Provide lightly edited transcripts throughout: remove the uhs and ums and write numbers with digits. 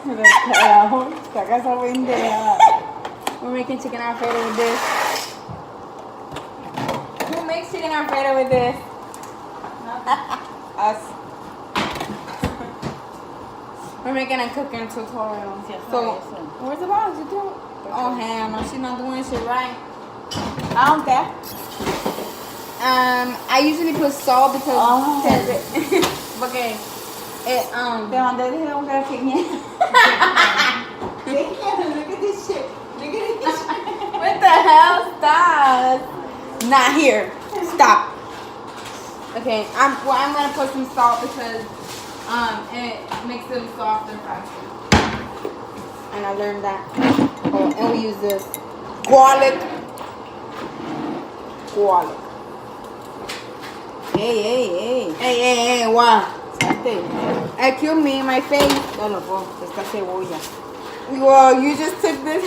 We're making chicken Alfredo with this. Who makes chicken Alfredo with this? Us. We're making a cooking tutorial. So, where's the box? You do? Oh, hell no, she's not doing shit right. I don't care. I usually put salt because okay. Te mandé dijeron que era fiñera. Look at this shit. Look at this shit. What the hell? Stop. Not here. Stop. Okay, I'm gonna put some salt because it makes them softer faster. And I learned that. Oh, and we use this garlic. Hey, what? Excuse me, my face. No, loco, esta cebolla. Well, you just took this.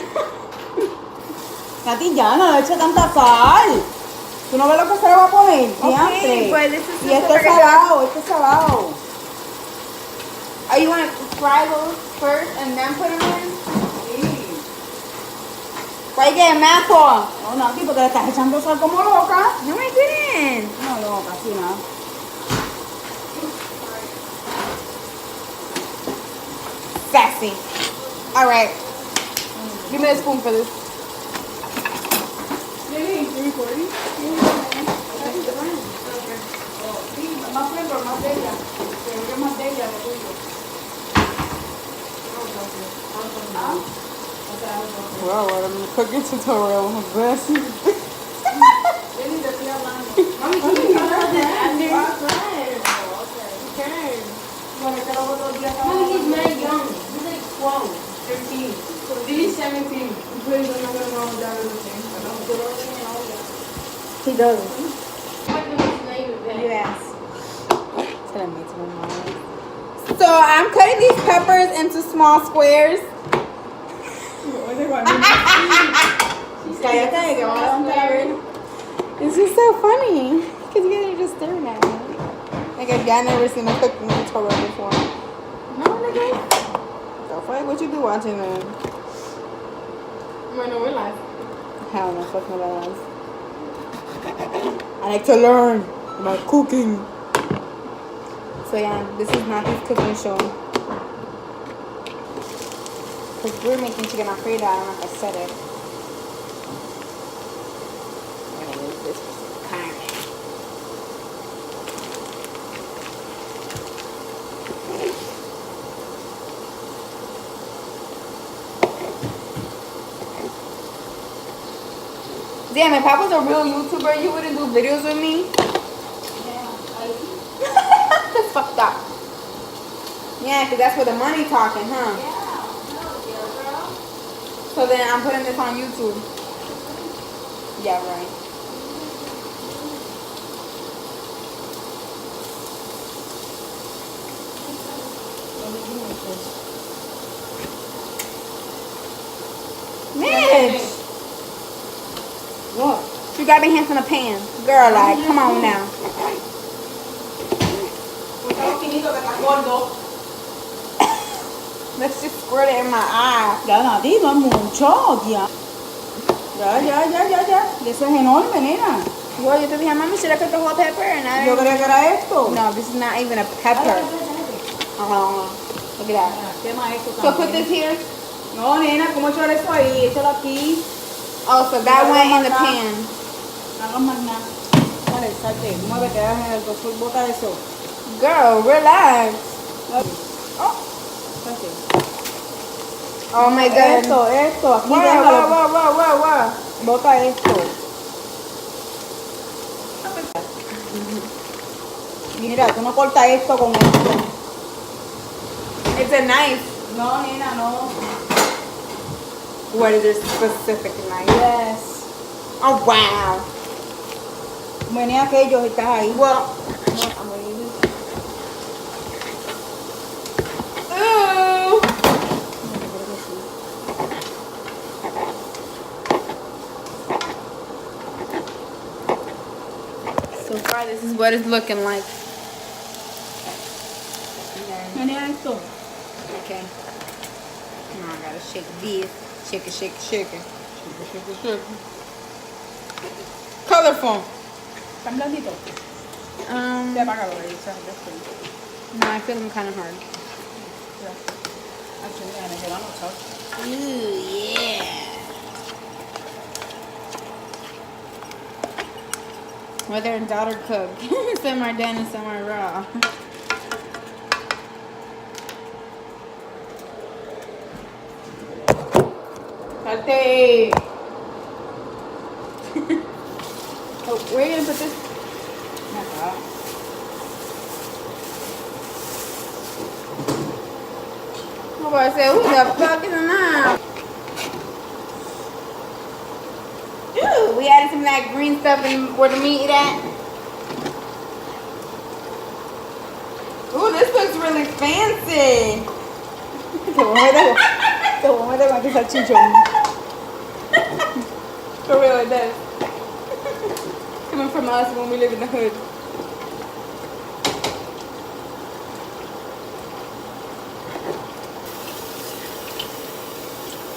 Katy, ya no le eche tanta sal. ¿Tú no ves lo que se le va a poner? Okay, but this is y este es salado, Are you gonna fry those first and then put them in? Sí. Why you getting mad for? No, Nati, porque le estás echando sal como loca. No, I didn't. No, loca, así nada. Sassy. All right. Give me a spoon for this. Sí, recording. Más flavor, más de ella. Creo más de ella, lo tuyo. Wow, what a cooking tutorial. Bless you. Mommy, he's mad young. He's like 12, 13. He's 17. Please don't know that He does. Yes. So I'm cutting these peppers into small squares. Cállate, que vamos a dar a ver. It's just so funny because you guys are just staring at me. Like if y'all never seen a cooking tutorial before. No, nigga. The fuck? What you be watching then? Bueno, we're live. Hell no, fuck no lies. I like to learn about cooking. So yeah, this is not this cooking show. Because we're making chicken Alfredo, I don't know if I said it. I'm gonna use this for some carne. Damn, if I was a real YouTuber, you wouldn't do videos with me? Yeah, That's fucked up. Yeah, because that's where the money talking, huh? So then I'm putting this on YouTube. Yeah, right. Mitch! What? You got my hands in a pan. Girl, like, come on now. Let's just squirt it in my eye. Ya, Nati, no es mucho, ya. Ya. Eso es enorme, nena. Well, yo te dije, mami, should I cook the whole pepper? And I Yo creía que era esto. No, this is not even a pepper. Look at that. Quema esto So también. put this here. No, nena, ¿cómo echar eso ahí? Échalo aquí. Oh, so that went in the pan. No hagas más nada. Dale, salte. Mueve, que hagas el doctor. Bota eso. Girl, relax. Oh, salte. Oh my God. Esto. Aquí Wow, déjalo. wow. Bota esto. Mira, tú no cortas esto con esto. It's a knife. No, nena, no. What is this specific knife? Yes. Oh, wow. Vení aquellos y estás ahí. Well, I'm gonna use it. ooh. So far, this is what it's looking like. Vení a esto. Okay. Now I gotta shake this. Shake it, shake it, shake it. Shake it, shake it, shake it. Colorful. Tan blandito. Te apágalo ahí, ¿sabes? No, I feel them kind of hard. Actually, me quedan los chavos. Ooh, yeah. Mother and daughter cook. Some are done and some are raw. Salte. Oh, where are you gonna put this? Oh, I said, who the fuck is in now? Ooh, we added some of that green stuff in where the meat is at. Ooh, this looks really fancy. Te voy a meter con este salchichón. For real, it does. Coming from us when we live in the hood.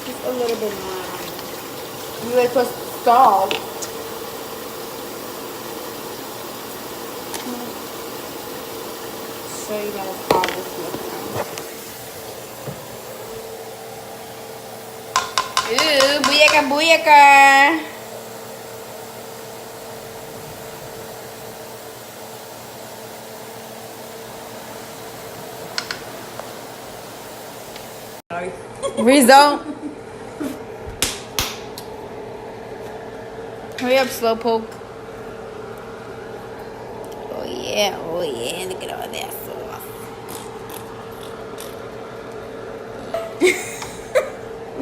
Just a little bit more. You like put salt. Show you guys how this looks now. Ooh, booyaka booyaka. Result. Hurry up, slowpoke. Oh yeah, look at all that sauce.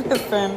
Listen.